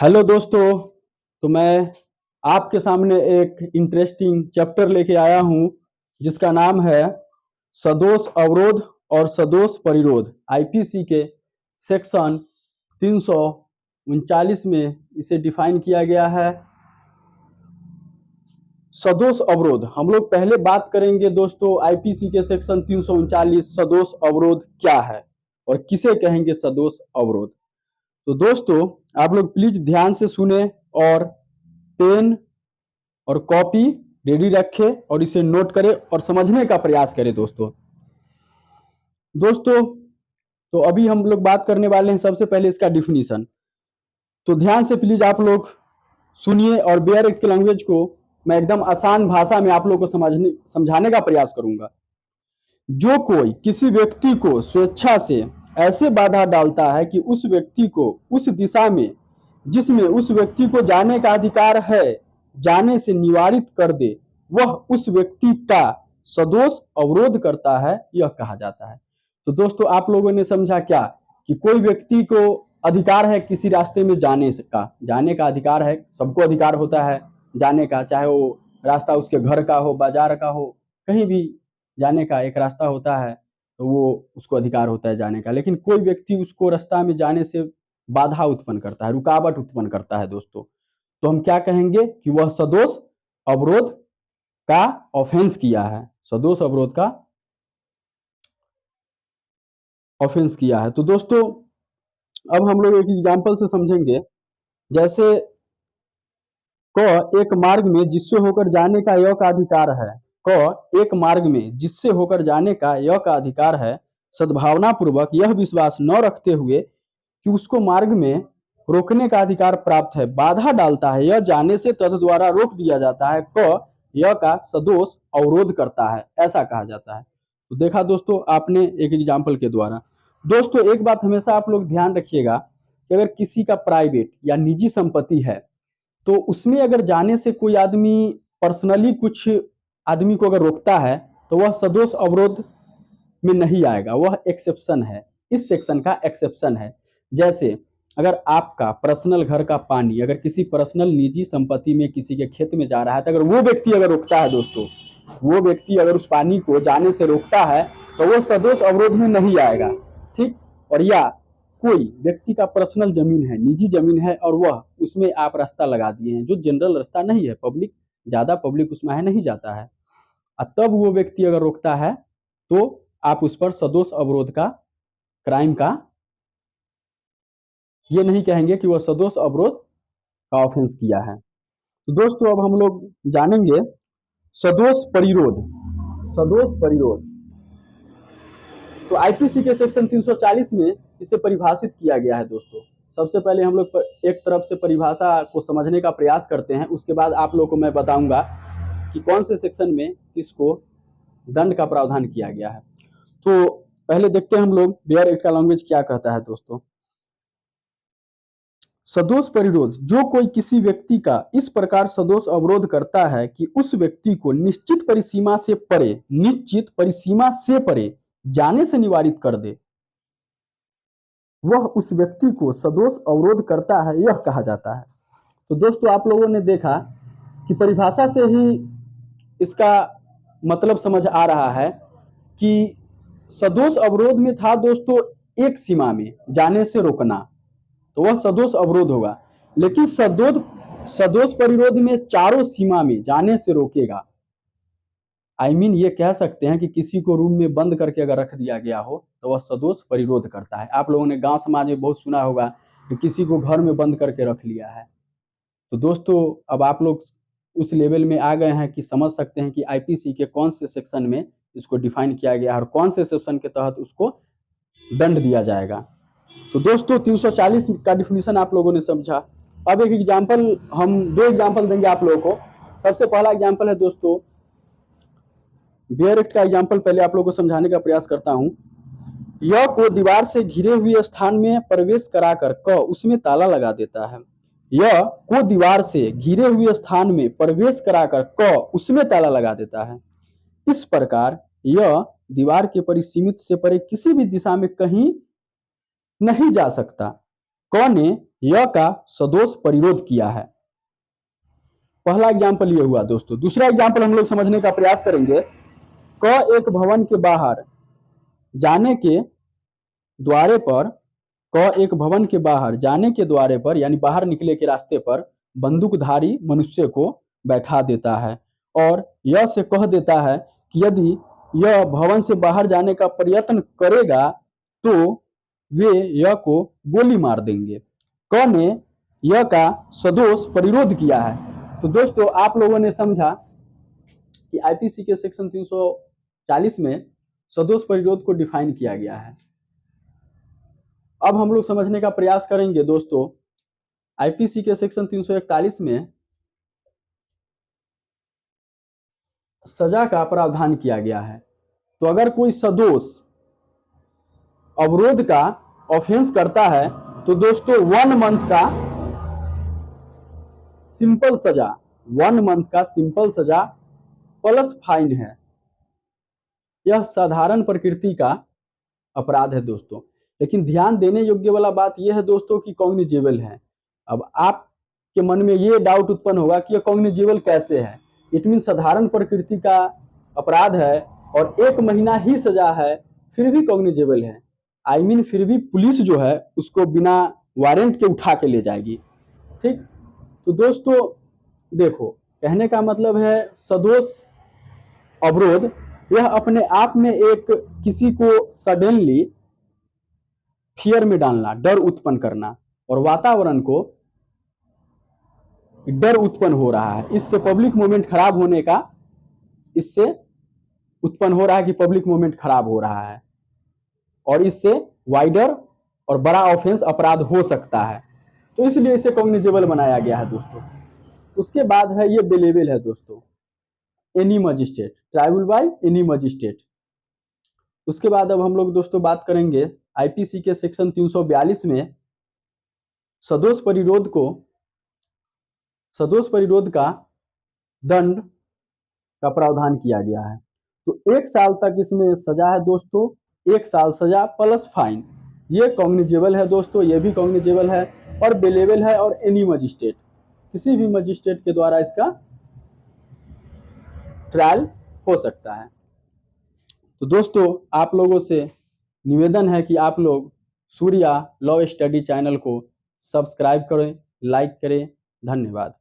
Hello दोस्तों। तो मैं आपके सामने एक इंटरेस्टिंग चैप्टर लेके आया हूं जिसका नाम है सदोष अवरोध और सदोष परिरोध। आईपीसी के सेक्शन 339 में इसे डिफाइन किया गया है। सदोष अवरोध हम लोग पहले बात करेंगे दोस्तों। आईपीसी के सेक्शन 339 सदोष अवरोध क्या है और किसे कहेंगे सदोष अवरोध। तो दोस्तों आप लोग प्लीज ध्यान से सुने और पेन और कॉपी रेडी रखें और इसे नोट करें और समझने का प्रयास करें दोस्तों। तो अभी हम लोग बात करने वाले हैं सबसे पहले इसका डिफिनीशन। तो ध्यान से प्लीज आप लोग सुनिए और बेयर एक्ट की लैंग्वेज को मैं एकदम आसान भाषा में आप लोग को समझाने का प्रयास करूंगा। जो कोई किसी व्यक्ति को स्वेच्छा से ऐसे बाधा डालता है कि उस व्यक्ति को उस दिशा में जिसमें उस व्यक्ति को जाने का अधिकार है जाने से निवारित कर दे, वह उस व्यक्ति का सदोष अवरोध करता है, यह कहा जाता है। तो दोस्तों आप लोगों ने समझा क्या कि कोई व्यक्ति को अधिकार है किसी रास्ते में जाने का अधिकार है। सबको अधिकार होता है जाने का, चाहे वो रास्ता उसके घर का हो, बाजार का हो, कहीं भी जाने का एक रास्ता होता है, तो वो उसको अधिकार होता है जाने का। लेकिन कोई व्यक्ति उसको रास्ता में जाने से बाधा उत्पन्न करता है, रुकावट उत्पन्न करता है दोस्तों, तो हम क्या कहेंगे कि वह सदोष अवरोध का ऑफेंस किया है, सदोष अवरोध का ऑफेंस किया है। तो दोस्तों अब हम लोग एक एग्जांपल से समझेंगे। जैसे क एक मार्ग में जिससे होकर जाने का य का अधिकार है, क एक मार्ग में जिससे होकर जाने का य का अधिकार है, सद्भावना पूर्वक यह विश्वास न रखते हुए कि उसको मार्ग में रोकने का अधिकार प्राप्त है, बाधा डालता है, यह जाने से तद द्वारा रोक दिया जाता है, क यह का सदोष अवरोध करता है, ऐसा कहा जाता है। तो देखा दोस्तों आपने एक एग्जाम्पल के द्वारा। दोस्तों एक बात हमेशा आप लोग ध्यान रखिएगा कि अगर किसी का प्राइवेट या निजी संपत्ति है तो उसमें अगर जाने से कोई आदमी पर्सनली कुछ आदमी को अगर रोकता है तो वह सदोष अवरोध में नहीं आएगा, वह एक्सेप्शन है, इस सेक्शन का एक्सेप्शन है। जैसे अगर आपका पर्सनल घर का पानी अगर किसी पर्सनल निजी संपत्ति में किसी के खेत में जा रहा है, तो अगर वो व्यक्ति अगर रोकता है दोस्तों, वो व्यक्ति अगर उस पानी को जाने से रोकता है तो वो सदोष अवरोध में नहीं आएगा, ठीक। और या कोई व्यक्ति का पर्सनल जमीन है, निजी जमीन है, और वह उसमें आप रास्ता लगा दिए हैं जो जनरल रास्ता नहीं है, ज्यादा पब्लिक उसमें नहीं जाता है, तब वो व्यक्ति अगर रोकता है तो आप उस पर सदोष अवरोध का क्राइम का ये नहीं कहेंगे कि वह सदोष अवरोध का ऑफेंस किया है। तो दोस्तों अब हम लोग जानेंगे सदोष परिरोध। सदोष परिरोध तो आईपीसी के सेक्शन 340 में इसे परिभाषित किया गया है दोस्तों। सबसे पहले हम लोग एक तरफ से परिभाषा को समझने का प्रयास करते हैं, उसके बाद आप लोगों को मैं बताऊंगा कि कौन से सेक्शन में इसको दंड का प्रावधान किया गया है। तो पहले देखते हैं हम लोग बेयर एक्ट का लैंग्वेज क्या कहता है दोस्तों। सदोष परिरोध, जो कोई किसी व्यक्ति का इस प्रकार सदोष अवरोध करता है कि उस व्यक्ति को निश्चित परिसीमा से परे जाने से निवारित कर दे, वह उस व्यक्ति को सदोष अवरोध करता है, यह कहा जाता है। तो दोस्तों आप लोगों ने देखा कि परिभाषा से ही इसका मतलब समझ आ रहा है कि सदोष अवरोध में था दोस्तों एक सीमा में जाने से रोकना, तो वह सदोष अवरोध होगा। लेकिन सदोष परिरोध में चारों सीमा में जाने से रोकेगा। ये कह सकते हैं कि किसी को रूम में बंद करके अगर रख दिया गया हो तो वह सदोष परिरोध करता है। आप लोगों ने गांव समाज में बहुत सुना होगा कि किसी को घर में बंद करके रख लिया है। तो दोस्तों अब आप लोग उस लेवल में आ गए हैं कि समझ सकते हैं कि आईपीसी के कौन से सेक्शन में इसको डिफाइन किया गया है और कौन से सेक्शन के तहत उसको दंड दिया जाएगा। तो दोस्तों 340 का डिफिनीशन आप लोगों ने समझा। अब एक एग्जाम्पल, हम दो एग्जाम्पल देंगे आप लोगों को। सबसे पहला एग्जाम्पल है दोस्तों बेयर एक्ट का एग्जाम्पल, पहले आप लोगों को समझाने का प्रयास करता हूं। य को दीवार से घिरे हुए स्थान में प्रवेश कराकर क उसमें ताला लगा देता है। य को दीवार से घिरे हुए स्थान में प्रवेश कराकर क उसमें ताला लगा देता है। इस प्रकार यह दीवार के परिसीमित से परे किसी भी दिशा में कहीं नहीं जा सकता। क ने य का सदोष परिरोध किया है। पहला एग्जाम्पल ये हुआ दोस्तों। दूसरा एग्जाम्पल हम लोग समझने का प्रयास करेंगे। क एक भवन के बाहर जाने के द्वारे पर, क एक भवन के बाहर जाने के द्वारे पर यानी बाहर निकले के रास्ते पर बंदूकधारी मनुष्य को बैठा देता है और यह से कह देता है कि यदि यह भवन से बाहर जाने का प्रयत्न करेगा तो वे यह को गोली मार देंगे। क ने यह का सदोष परिरोध किया है। तो दोस्तों आप लोगों ने समझा कि आईपीसी के सेक्शन 340 में सदोष परिरोध को डिफाइन किया गया है। अब हम लोग समझने का प्रयास करेंगे दोस्तों, आईपीसी के सेक्शन 341 में सजा का प्रावधान किया गया है। तो अगर कोई सदोष अवरोध का ऑफेंस करता है तो दोस्तों 1 मंथ का सिंपल सजा, 1 मंथ का सिंपल सजा प्लस फाइन है। यह साधारण प्रकृति का अपराध है दोस्तों। लेकिन ध्यान देने योग्य वाला बात यह है दोस्तों कि कॉग्निजेबल है। अब आपके मन में ये डाउट उत्पन्न होगा कि यह कॉग्निजेबल कैसे है। इट मीन साधारण प्रकृति का अपराध है और 1 महीना ही सजा है, फिर भी कॉग्निजेबल है। आई मीन फिर भी पुलिस जो है उसको बिना वारंट के उठा के ले जाएगी। ठीक, तो दोस्तों देखो, कहने का मतलब है सदोष अवरोध यह अपने आप में एक किसी को सडनली फियर में डालना, डर उत्पन्न करना, और वातावरण को डर उत्पन्न हो रहा है, इससे पब्लिक मूवमेंट खराब होने का, इससे उत्पन्न हो रहा है कि पब्लिक मूवमेंट खराब हो रहा है और इससे वाइडर और बड़ा ऑफेंस अपराध हो सकता है। तो इसलिए इसे कॉग्निजेबल बनाया गया है दोस्तों। उसके बाद है ये बेलेबल है दोस्तों, any magistrate, tribal by any magistrate. उसके बाद अब हम लोग दोस्तों बात करेंगे आईपीसी के सेक्शन 342 में सदोष परिरोध का दंड का प्रावधान किया गया है। तो 1 साल तक इसमें सजा है दोस्तों, 1 साल सजा प्लस फाइन। ये कॉग्निजेबल है दोस्तों, ये भी कॉग्निजेबल है और बेलेबल है और एनी मजिस्ट्रेट, किसी भी मजिस्ट्रेट के द्वारा इसका ट्रायल हो सकता है। तो दोस्तों आप लोगों से निवेदन है कि आप लोग सूर्या लॉ स्टडी चैनल को सब्सक्राइब करें, लाइक करें। धन्यवाद।